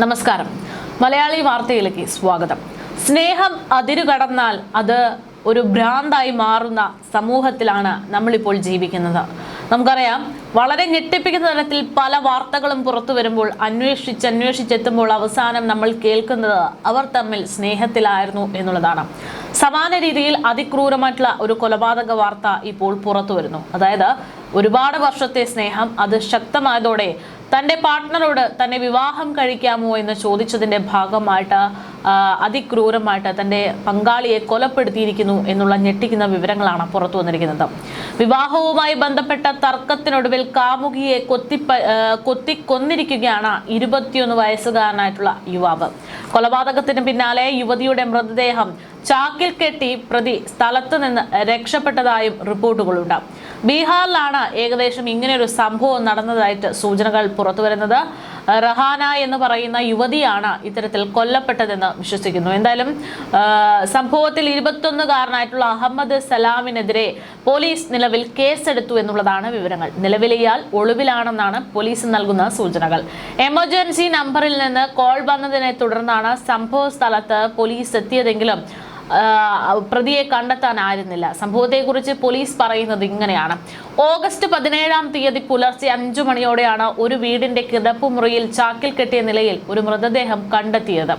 നമസ്കാരം. മലയാളി വാർത്തയിലേക്ക് സ്വാഗതം. സ്നേഹം അതിരുകടന്നാൽ അത് ഒരു ഭ്രാന്തായി മാറുന്ന സമൂഹത്തിലാണ് നമ്മളിപ്പോൾ ജീവിക്കുന്നത്. നമുക്കറിയാം, വളരെ ഞെട്ടിപ്പിക്കുന്ന തരത്തിൽ പല വാർത്തകളും പുറത്തു വരുമ്പോൾ അന്വേഷിച്ചെത്തുമ്പോൾ അവസാനം നമ്മൾ കേൾക്കുന്നത് അവർ തമ്മിൽ സ്നേഹത്തിലായിരുന്നു എന്നുള്ളതാണ്. സമാന രീതിയിൽ അതിക്രൂരമായിട്ടുള്ള ഒരു കൊലപാതക വാർത്ത ഇപ്പോൾ പുറത്തു വരുന്നു. അതായത് ഒരുപാട് വർഷത്തെ സ്നേഹം അത് ശക്തമായതോടെ തൻ്റെ പാർട്ട്ണറോട് തന്നെ വിവാഹം കഴിക്കാമോ എന്ന് ചോദിച്ചതിൻ്റെ ഭാഗമായിട്ട് അതിക്രൂരമായിട്ട് തൻ്റെ പങ്കാളിയെ കൊലപ്പെടുത്തിയിരിക്കുന്നു എന്നുള്ള ഞെട്ടിക്കുന്ന വിവരങ്ങളാണ് പുറത്തു വന്നിരിക്കുന്നത്. വിവാഹവുമായി ബന്ധപ്പെട്ട തർക്കത്തിനൊടുവിൽ കാമുകിയെ കൊന്നിരിക്കുകയാണ് 21 വയസ്സുകാരനായിട്ടുള്ള യുവാവ്. കൊലപാതകത്തിന് പിന്നാലെ യുവതിയുടെ മൃതദേഹം ചാക്കിൽ കെട്ടി പ്രതി സ്ഥലത്ത് നിന്ന് രക്ഷപ്പെട്ടതായും റിപ്പോർട്ടുകളുണ്ട്. ബീഹാറിലാണ് ഏകദേശം ഇങ്ങനെയൊരു സംഭവം നടന്നതായിട്ട് സൂചനകൾ പുറത്തുവരുന്നത്. റഹാന എന്ന് പറയുന്ന യുവതിയാണ് ഇത്തരത്തിൽ കൊല്ലപ്പെട്ടതെന്ന് വിശ്വസിക്കുന്നു. എന്തായാലും സംഭവത്തിൽ 21കാരനായിട്ടുള്ള അഹമ്മദ് സലാമിനെതിരെ പോലീസ് നിലവിൽ കേസെടുത്തു എന്നുള്ളതാണ് വിവരങ്ങൾ. നിലവിൽ ഇയാൾ ഒളിവിലാണെന്നാണ് പോലീസ് നൽകുന്ന സൂചനകൾ. എമർജൻസി നമ്പറിൽ നിന്ന് കോൾ വന്നതിനെ തുടർന്നാണ് സംഭവ സ്ഥലത്ത് പോലീസ് എത്തിയതെങ്കിലും പ്രതിയെ കണ്ടെത്താനായിരുന്നില്ല. സംഭവത്തെക്കുറിച്ച് പോലീസ് പറയുന്നത് ഇങ്ങനെയാണ്. ഓഗസ്റ്റ് 17-ാം തീയതി പുലർച്ചെ 5 മണിയോടെയാണ് ഒരു വീടിന്റെ കിടപ്പുമുറിയിൽ ചാക്കിൽ കെട്ടിയ നിലയിൽ ഒരു മൃതദേഹം കണ്ടെത്തിയത്.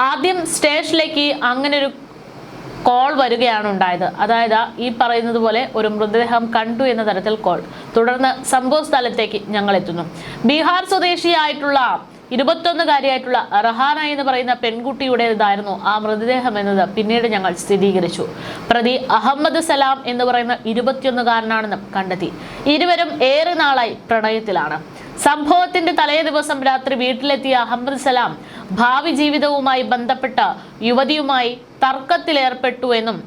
ആദ്യം സ്റ്റേഷനിലേക്ക് അങ്ങനൊരു കോൾ വരികയാണ് ഉണ്ടായത്. അതായത് ഈ പറയുന്നത് പോലെ ഒരു മൃതദേഹം കണ്ടു എന്ന തരത്തിൽ കോൾ. തുടർന്ന് സംഭവ സ്ഥലത്തേക്ക് ഞങ്ങൾ എത്തുന്നു. ബീഹാർ സ്വദേശിയായിട്ടുള്ള 21കാരിയായിട്ടുള്ള റഹാന എന്ന് പറയുന്ന പെൺകുട്ടിയുടേതായിരുന്നു ആ മൃതദേഹം എന്നത് പിന്നീട് ഞങ്ങൾ സ്ഥിരീകരിച്ചു. പ്രതി അഹമ്മദ് സലാം എന്ന് പറയുന്ന 21കാരനാണെന്നും കണ്ടെത്തി. ഇരുവരും ഏറെ നാളായി പ്രണയത്തിലാണ്. സംഭവത്തിന്റെ തലേ ദിവസം രാത്രി വീട്ടിലെത്തിയ അഹമ്മദ് സലാം ഭാവി ജീവിതവുമായി ബന്ധപ്പെട്ട യുവതിയുമായി തർക്കത്തിലേർപ്പെട്ടു എന്നും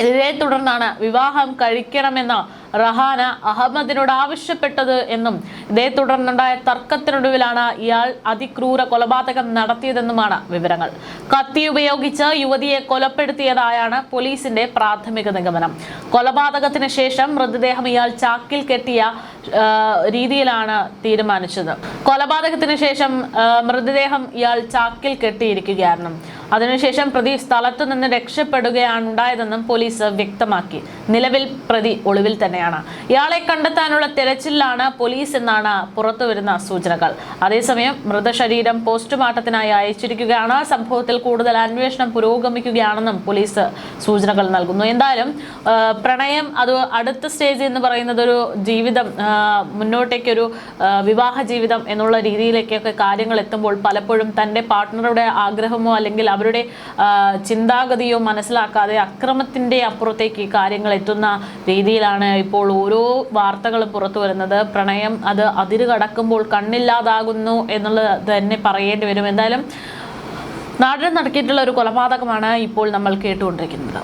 ഇതേ തുടർന്നാണ് വിവാഹം കഴിക്കണമെന്ന് റഹാന അഹമ്മദിനോട് ആവശ്യപ്പെട്ടത് എന്നും ഇതേ തുടർന്നുണ്ടായ തർക്കത്തിനൊടുവിലാണ് ഇയാൾ അതിക്രൂര കൊലപാതകം നടത്തിയതെന്നുമാണ് വിവരങ്ങൾ. കത്തി ഉപയോഗിച്ച് യുവതിയെ കൊലപ്പെടുത്തിയതായാണ് പോലീസിന്റെ പ്രാഥമിക നിഗമനം. കൊലപാതകത്തിന് ശേഷം മൃതദേഹം ഇയാൾ ചാക്കിൽ കെട്ടിയ രീതിയിലാണ് തീരുമാനിച്ചത്. കൊലപാതകത്തിന് ശേഷം മൃതദേഹം ഇയാൾ ചാക്കിൽ കെട്ടിയിരിക്കുകയായിരുന്നു. അതിനുശേഷം പ്രതി സ്ഥലത്തു നിന്ന് രക്ഷപ്പെടുകയാണ് ഉണ്ടായതെന്നും പോലീസ് വ്യക്തമാക്കി. നിലവിൽ പ്രതി ഒളിവിൽ തന്നെയാണ്. ഇയാളെ കണ്ടെത്താനുള്ള തെരച്ചിലാണ് പോലീസ് എന്നാണ് പുറത്തുവരുന്ന സൂചനകൾ. അതേസമയം മൃതശരീരം പോസ്റ്റ്മോർട്ടത്തിനായി അയച്ചിരിക്കുകയാണ്. സംഭവത്തിൽ കൂടുതൽ അന്വേഷണം പുരോഗമിക്കുകയാണെന്നും പോലീസ് സൂചനകൾ നൽകുന്നു. എന്തായാലും പ്രണയം അത് അടുത്ത സ്റ്റേജ് എന്ന് പറയുന്നത് ഒരു ജീവിതം, മുന്നോട്ടേക്കൊരു വിവാഹ ജീവിതം എന്നുള്ള രീതിയിലേക്കൊക്കെ കാര്യങ്ങൾ എത്തുമ്പോൾ പലപ്പോഴും തൻ്റെ പാർട്ട്ണറുടെ ആഗ്രഹമോ അല്ലെങ്കിൽ അവരുടെ ചിന്താഗതിയോ മനസ്സിലാക്കാതെ അക്രമത്തിന്റെ അപ്പുറത്തേക്ക് കാര്യങ്ങൾ എത്തുന്ന രീതിയിലാണ് ഇപ്പോൾ ഓരോ വാർത്തകളും പുറത്തു വരുന്നത്. പ്രണയം അത് അതിര് കടക്കുമ്പോൾ കണ്ണില്ലാതാകുന്നു എന്നുള്ളത് തന്നെ പറയേണ്ടി വരും. എന്തായാലും നാട്ടിൽ നടക്കിയിട്ടുള്ള ഒരു കൊലപാതകമാണ് ഇപ്പോൾ നമ്മൾ കേട്ടുകൊണ്ടിരിക്കുന്നത്.